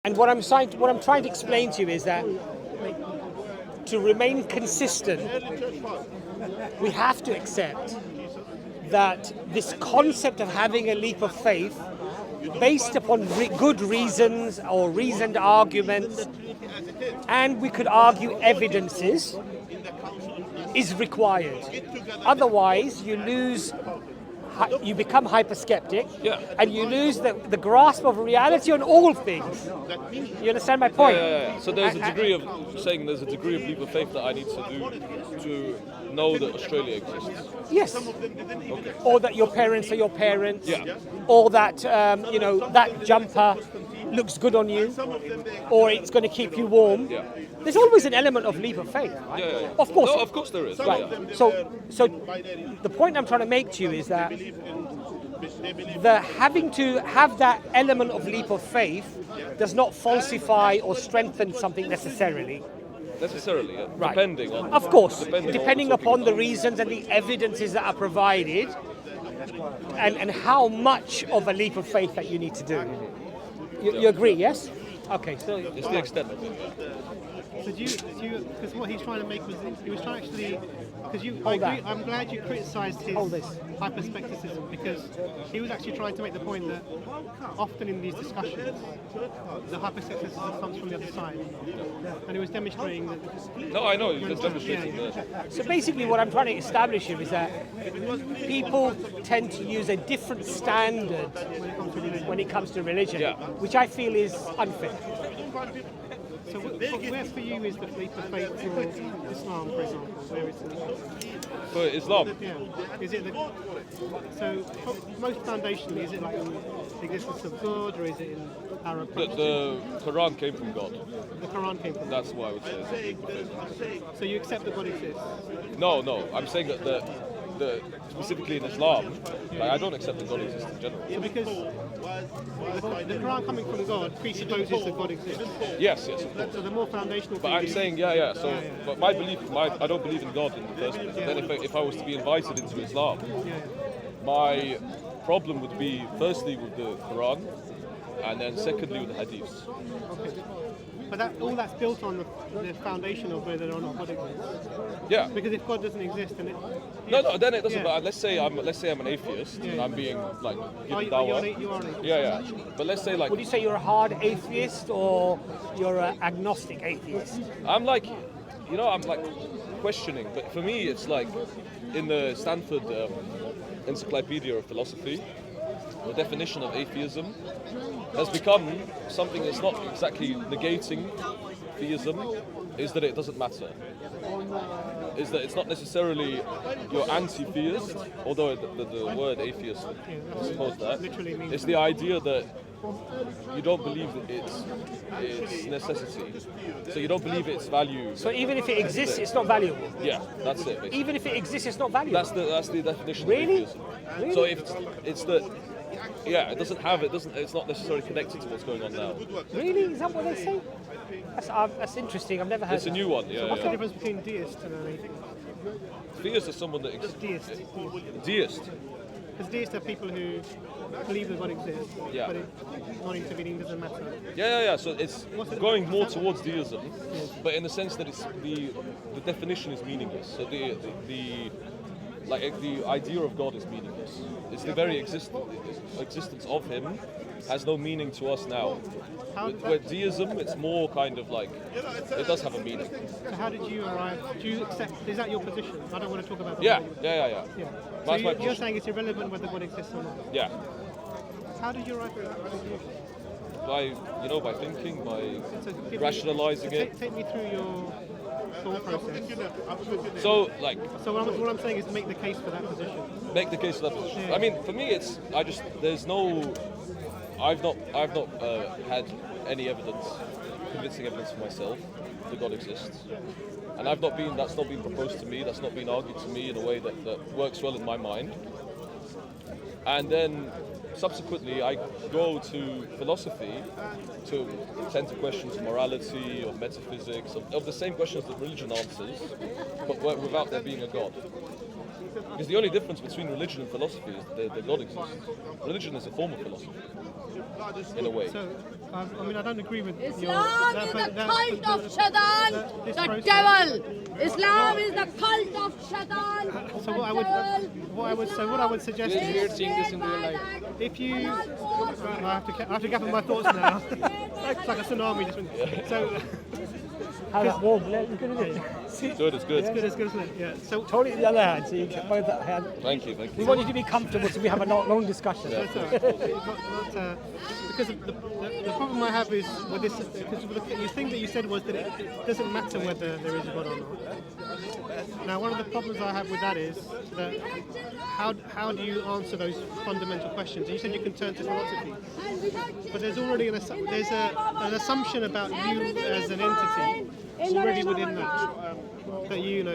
And what I'm trying to explain to you is that to remain consistent, we have to accept that this concept of having a leap of faith based upon good reasons or reasoned arguments, and we could argue evidences, is required. Otherwise, you become hyperskeptic, and you lose the grasp of reality on all things. You understand my point? Yeah. So there's a degree of leap of faith that I need to do to know that Australia exists. Yes. Okay. Or that your parents are your parents. Yeah. Or that that jumper looks good on you, or it's going to keep you warm. Yeah. There's always an element of leap of faith, right? Yeah. Of course. No, of course there is. Right. Yeah. So the point I'm trying to make to you is that having to have that element of leap of faith does not falsify or strengthen something necessarily. Necessarily, yeah. Right. Depending on. Of course, Depending depending on what we're upon the talking reasons and the evidences that are provided, and how much of a leap of faith that you need to do. You agree, yes? Okay, so It's the extent of it. So because what he's trying to make was, he was trying actually, because I'm glad you criticised his hyperspecticism, because he was actually trying to make the point that often in these discussions, the hyperspecticism comes from the other side, and he was demonstrating that. No, I know, he was demonstrating that. So basically what I'm trying to establish here is that people tend to use a different standard when it comes to religion, which I feel is unfair. So where for you is the leap of faith for Islam, for example? Where is it? For Islam? Yeah. Is it most foundationally, is it like the existence of God, or is it in Arab? The Quran came from God. The Quran came from God. That's what I would say. So you accept that God exists? No. I'm saying that specifically in Islam, I don't accept that God exists in general. So because the Quran coming from God presupposes that God exists. Yes, of course. So the more foundational. But I'm saying, So, but my belief, I don't believe in God in the first place. Then if I was to be invited into Islam, my problem would be firstly with the Quran, and then secondly with the Hadiths. Okay. But all that's built on the foundation of whether or not God exists. Yeah. Because if God doesn't exist, then it. No, then it doesn't. But let's say I'm an atheist, and I'm being given Dawah. You are an atheist. Yeah. But let's say Would you say you're a hard atheist or you're an agnostic atheist? I'm questioning. But for me, it's like in the Stanford Encyclopedia of Philosophy, the definition of atheism has become something that's not exactly negating theism, is that it doesn't matter. Is that it's not necessarily you're anti-theist, although the word atheist suppose that. It's the idea that you don't believe that it's necessity. So you don't believe it's value. So even if it exists, it's not valuable? Yeah, that's it, basically. Even if it exists, it's not valuable? That's the definition Really? of atheism. So if it's that, it's not necessarily connected to what's going on now. Really? Is that what they say? That's interesting. I've never heard It's a new one, What's the difference between deist and an atheist? Theist is someone that Deist. Deist. Because deists are people who believe that God exists, Yeah. but non-intervening doesn't matter. Yeah. So it's going more towards deism, but in the sense that it's the definition is meaningless. So the idea of God is meaningless. It's the very existence of Him has no meaning to us now. With deism, it's more kind of like it does have a meaning. So how did you arrive? Do you accept? Is that your position? I don't want to talk about. Yeah. So That's my you're position. saying it's irrelevant whether God exists or not. Yeah. How did you arrive at that conclusion? By thinking, by So rationalizing it. Take me through your thought process. So what I'm saying is make the case for that position. make the case for that position. Yeah. I mean, for me, I've not had any convincing evidence for myself that God exists, and that's not been proposed to me. That's not been argued to me in a way that works well in my mind. And then subsequently, I go to philosophy to tend to questions of morality, of metaphysics, of the same questions that religion answers, but without there being a God. Because the only difference between religion and philosophy is that God exists. Religion is a form of philosophy. in a way. So, I mean, I don't agree with Islam is the cult of Shaitan, the devil. Islam is the cult of Shaitan. So what I would suggest is, if you, I have to gather my thoughts now. It's like a tsunami just went. So. How's that warm? Look at it. Good, it's good. It's good, isn't it? Yeah. So Hold it in the other hand, so you get both that hand. Thank you. We want you to be comfortable so we have a long discussion. that's all right. Because the problem I have is with this, because the thing that you said was that it doesn't matter whether there is a God or not. Now, one of the problems I have with that is that how do you answer those fundamental questions? You said you can turn to philosophy, but there's already an assumption about you as an entity already within that. That you're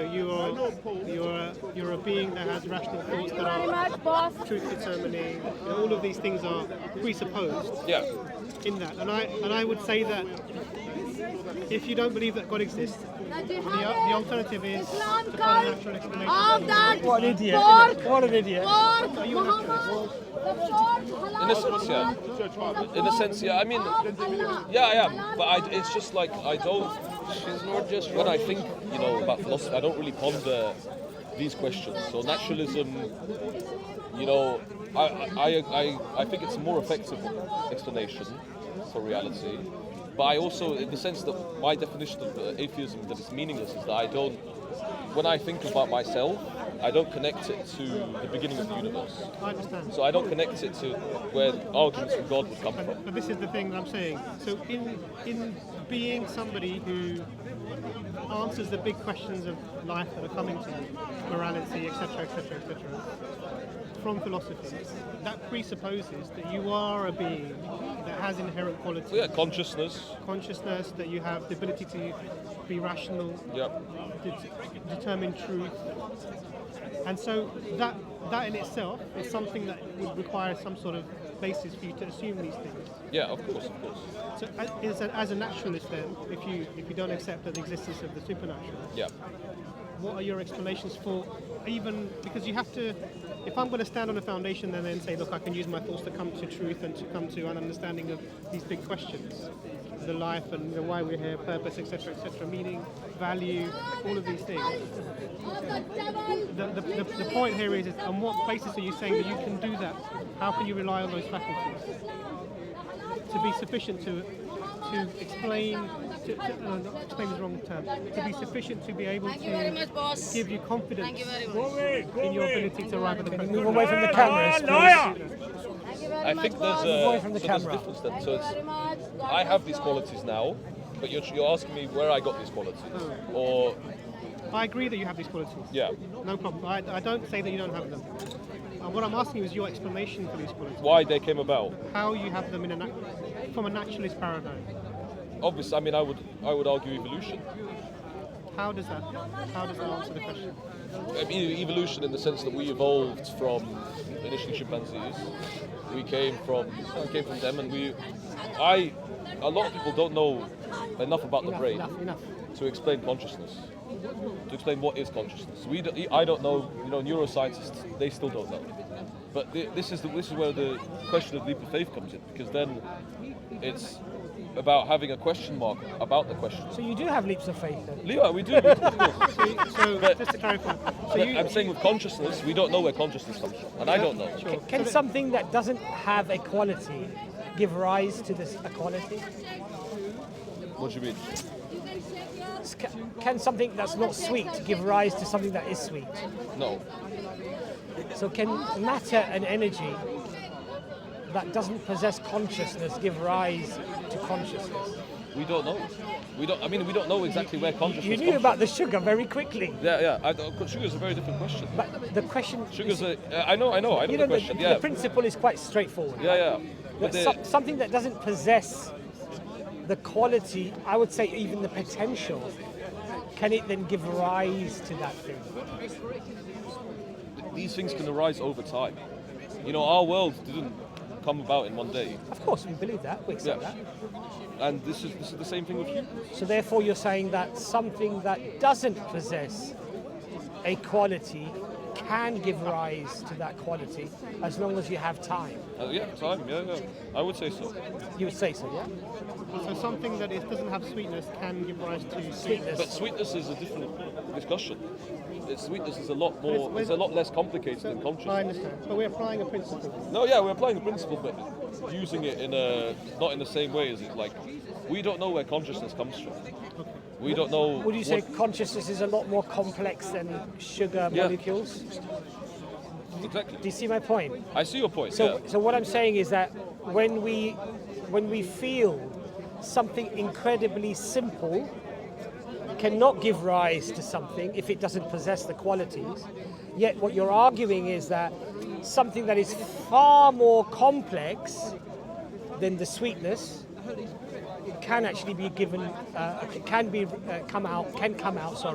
a being that has rational thoughts that are truth determining. All of these things are presupposed in that. And I would say that if you don't believe that God exists, the alternative is to find a natural explanation. What an idiot! What an idiot! In a sense, yeah. I mean, yeah, I am. But it's just like I don't. When I think, about philosophy, I don't really ponder these questions. So naturalism, I think it's a more effective explanation for reality. But I also, in the sense that my definition of atheism that it's meaningless is that when I think about myself, I don't connect it to the beginning of the universe. I understand. So I don't connect it to where arguments from God would come from. But this is the thing that I'm saying. So in being somebody who answers the big questions of life that are coming to you, morality, etc., from philosophy, that presupposes that you are a being that has inherent qualities. Yeah, consciousness, that you have the ability to be rational, determine truth. And so that in itself is something that would require some sort of basis for you to assume these things. Yeah, of course. So as a naturalist then, if you don't accept the existence of the supernatural, what are your explanations for, even because you have to, if I'm going to stand on a foundation and then say, look, I can use my thoughts to come to truth and to come to an understanding of these big questions, the life and why we're here, purpose, etc., meaning, value, all of these things. The point here is on what basis are you saying that you can do that? How can you rely on those faculties to be sufficient to explain, not explain is the wrong term, to be sufficient to be able to give you confidence in your ability to arrive at the correct Move away from the cameras, please. I think there's a difference then. So I have these qualities now, but you're asking me where I got these qualities, or I agree that you have these qualities. Yeah. No problem. I don't say that you don't have them. What I'm asking you is your explanation for these qualities. Why they came about. How you have them from a naturalist paradigm. Obviously, I mean, I would argue evolution. How does that answer the question? I mean, evolution in the sense that we evolved from initially chimpanzees. We came from them, and a lot of people don't know enough about the brain to explain consciousness, to explain what is consciousness. I don't know. Neuroscientists, they still don't know. But this is where the question of leap of faith comes in, because then it's about having a question mark about the question. So you do have leaps of faith then? Yeah, we do. So just to clarify, I'm saying with consciousness, we don't know where consciousness comes from, and I don't know. Sure. Can something that doesn't have a quality give rise to this equality? What do you mean? Can something that's not sweet give rise to something that is sweet? No. So can matter and energy that doesn't possess consciousness give rise to consciousness? We don't know. We don't know exactly where consciousness You comes knew about the sugar very quickly. Yeah. Sugar is a very different question. But the question... I know the question, the principle is quite straightforward. Yeah. But something that doesn't possess the quality, I would say even the potential, can it then give rise to that thing? These things can arise over time. Our world didn't come about in one day. Of course, we believe that, we accept that. And this is the same thing with humans. So therefore you're saying that something that doesn't possess a quality can give rise to that quality as long as you have time. Yeah, time. Yeah. I would say so. You would say so, yeah? So something that doesn't have sweetness can give rise to Sweetness. But sweetness is a different discussion. Sweetness is a lot more. It's a lot less complicated than I consciousness. understand, but we're applying a principle. No, yeah, we're applying the principle, but using it in a not in the same way as it. Like, we don't know where consciousness comes from. We don't know. Would you say consciousness is a lot more complex than sugar Yeah. molecules? Exactly. Do you see my point? I see your point. So, yeah. so what I'm saying is that when we feel something incredibly simple cannot give rise to something if it doesn't possess the qualities, yet what you're arguing is that something that is far more complex than the sweetness can actually be given, can come out. Sorry.